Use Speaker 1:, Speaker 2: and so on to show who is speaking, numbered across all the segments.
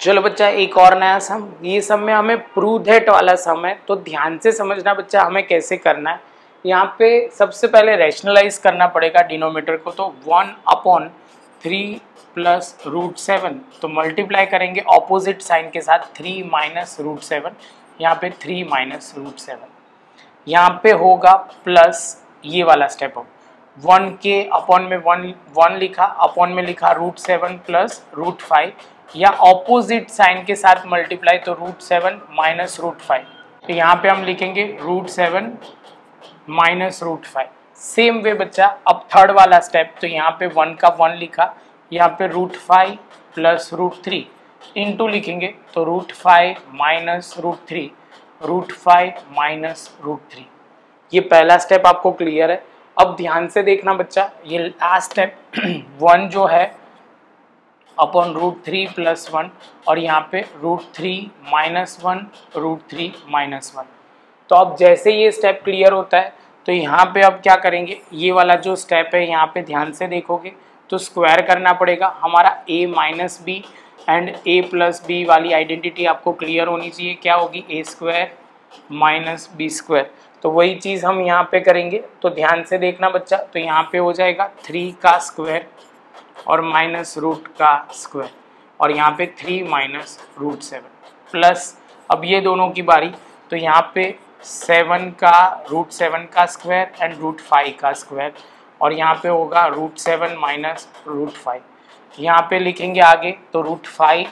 Speaker 1: चलो बच्चा एक और नया सम, ये सम में हमें प्रूव दैट वाला सम है, तो ध्यान से समझना बच्चा हमें कैसे करना है। यहाँ पे सबसे पहले रैशनलाइज करना पड़ेगा डिनोमीटर को, तो 1/3 प्लस √7, तो मल्टीप्लाई करेंगे ऑपोजिट साइन के साथ 3 माइनस √7, यहाँ पे 3 माइनस √7, यहाँ पे होगा प्लस ये वाला स्टेप हो 1 के अपॉन में 1 लिखा, अपॉन में लिखा √7 प्लस √5, या ऑपोजिट साइन के साथ मल्टीप्लाई, तो √7 माइनस √5, तो यहाँ पे हम लिखेंगे √7 माइनस √5। सेम वे बच्चा अब थर्ड वाला स्टेप, तो यहाँ पे 1 का 1 लिखा, यहाँ पे √5 प्लस √3 इंटू लिखेंगे, तो √5 माइनस √3, √5 माइनस √3। ये पहला स्टेप आपको क्लियर है। अब ध्यान से देखना बच्चा, ये लास्ट स्टेप 1 जो है अपॉन √3 प्लस 1, और यहाँ पे √3 माइनस 1, √3 माइनस 1। तो अब जैसे ये स्टेप क्लियर होता है, तो यहाँ पे अब क्या करेंगे, ये वाला जो स्टेप है यहाँ पे ध्यान से देखोगे तो स्क्वायर करना पड़ेगा। हमारा a minus B and a plus B वाली आइडेंटिटी आपको क्लियर होनी चाहिए, क्या होगी a² माइनस b², तो वही चीज़ हम यहाँ पे करेंगे। तो ध्यान से देखना बच्चा, तो यहाँ पे हो जाएगा 3 का स्क्वायर और माइनस रूट का स्क्वायर, और यहाँ पे 3 माइनस √7 प्लस, अब ये दोनों की बारी, तो यहाँ पे 7 का √7 का स्क्वायर एंड √5 का स्क्वायर, और यहाँ पे होगा √7 माइनस √5, यहाँ पे लिखेंगे आगे तो √5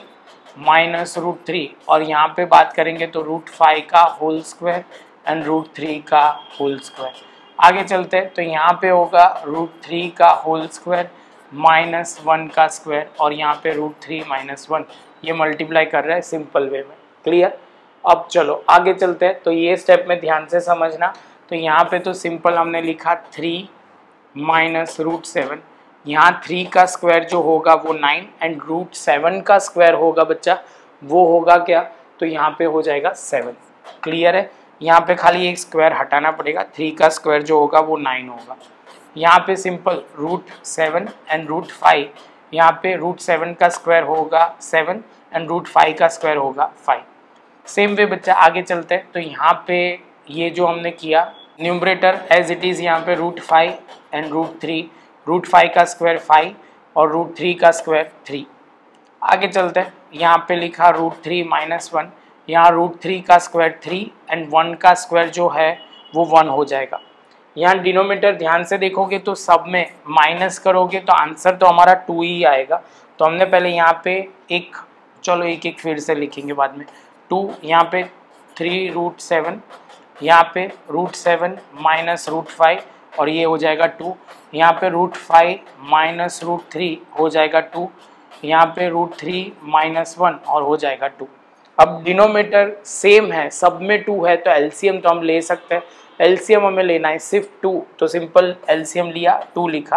Speaker 1: माइनस √3, और यहाँ पे बात करेंगे तो √5 का होल स्क्वायर एंड √3 का होल स्क्वायर। आगे चलते हैं, तो यहाँ पे होगा √3 का होल स्क्वायर माइनस 1 का स्क्वायर, और यहाँ पे √3 माइनस 1, ये मल्टीप्लाई कर रहा है सिंपल वे में। क्लियर? अब चलो आगे चलते हैं, तो ये स्टेप में ध्यान से समझना। तो यहाँ पे तो सिंपल हमने लिखा 3 माइनस √7, यहाँ 3 का स्क्वायर जो होगा वो 9 एंड √7 का स्क्वायर होगा बच्चा, वो होगा क्या, तो यहाँ पे हो जाएगा 7। क्लियर है? यहाँ पे खाली एक स्क्वायर हटाना पड़ेगा, 3 का स्क्वायर जो होगा वो 9 होगा। यहाँ पे सिंपल √7 एंड √5, यहाँ पे √7 का स्क्वायर होगा 7 एंड √5 का स्क्वायर होगा 5। सेम वे बच्चा आगे चलते हैं, तो यहाँ पे ये जो हमने किया न्यूमरेटर एज इट इज़, यहाँ पे √5 एंड √3, √5 का स्क्वायर 5 और √3 का स्क्वायर 3। आगे चलते हैं, यहाँ पे लिखा √3 माइनस 1, यहाँ √3 का स्क्वायर 3 एंड 1 का स्क्वायर जो है वो 1 हो जाएगा। यहाँ डिनोमीटर ध्यान से देखोगे तो सब में माइनस करोगे तो आंसर तो हमारा 2 ही आएगा। तो हमने पहले यहाँ पे एक, चलो एक एक फिर से लिखेंगे बाद में, 2, यहाँ पे 3√7, यहाँ पे √7 माइनस √5 और ये हो जाएगा 2, यहाँ पे √5 माइनस √3 हो जाएगा 2, यहाँ पे √3 माइनस 1 और हो जाएगा 2। अब डिनोमीटर सेम है, सब में 2 है, तो एलसीएम तो हम ले सकते हैं। एलसीएम हमें लेना है सिर्फ 2, तो सिंपल एलसीएम लिया, 2 लिखा।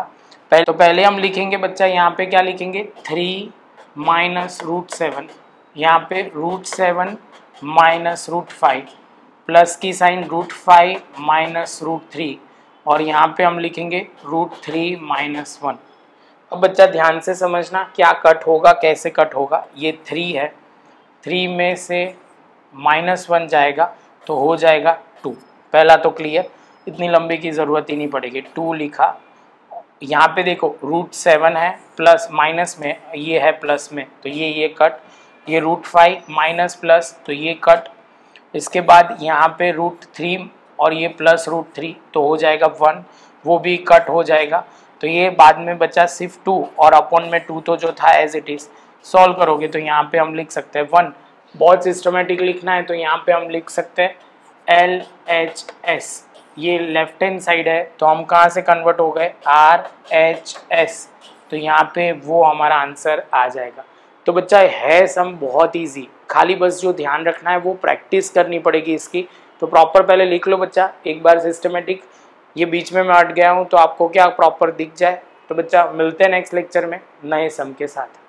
Speaker 1: पहले हम लिखेंगे बच्चा, यहाँ पे क्या लिखेंगे 3 माइनस √7, यहाँ पे √7 माइनस √5 प्लस की साइन √5 माइनस √3, और यहाँ पे हम लिखेंगे √3 माइनस 1। अब बच्चा ध्यान से समझना क्या कट होगा, कैसे कट होगा। ये 3 है, 3 में से -1 जाएगा तो हो जाएगा 2। पहला तो क्लियर, इतनी लंबी की ज़रूरत ही नहीं पड़ेगी, 2 लिखा। यहाँ पे देखो √7 है प्लस माइनस में, ये है प्लस में, तो ये कट, ये √5 माइनस प्लस, तो ये कट। इसके बाद यहाँ पे √3 और ये प्लस √3, तो हो जाएगा 1, वो भी कट हो जाएगा। तो ये बाद में बचा सिर्फ 2 और अपॉन में 2 तो जो था एज इट इज़। सॉल्व करोगे तो यहाँ पे हम लिख सकते हैं 1, बहुत सिस्टमेटिक लिखना है तो यहाँ पे हम लिख सकते हैं LHS, ये लेफ्ट हैंड साइड है तो हम कहाँ से कन्वर्ट हो गए RHS, तो यहाँ पे वो हमारा आंसर आ जाएगा। तो बच्चा है सम बहुत इजी, खाली बस जो ध्यान रखना है वो प्रैक्टिस करनी पड़ेगी इसकी। तो प्रॉपर पहले लिख लो बच्चा एक बार सिस्टमेटिक, ये बीच में मैं हट गया हूँ तो आपको क्या प्रॉपर दिख जाए। तो बच्चा मिलते हैं नेक्स्ट लेक्चर में नए सम के साथ।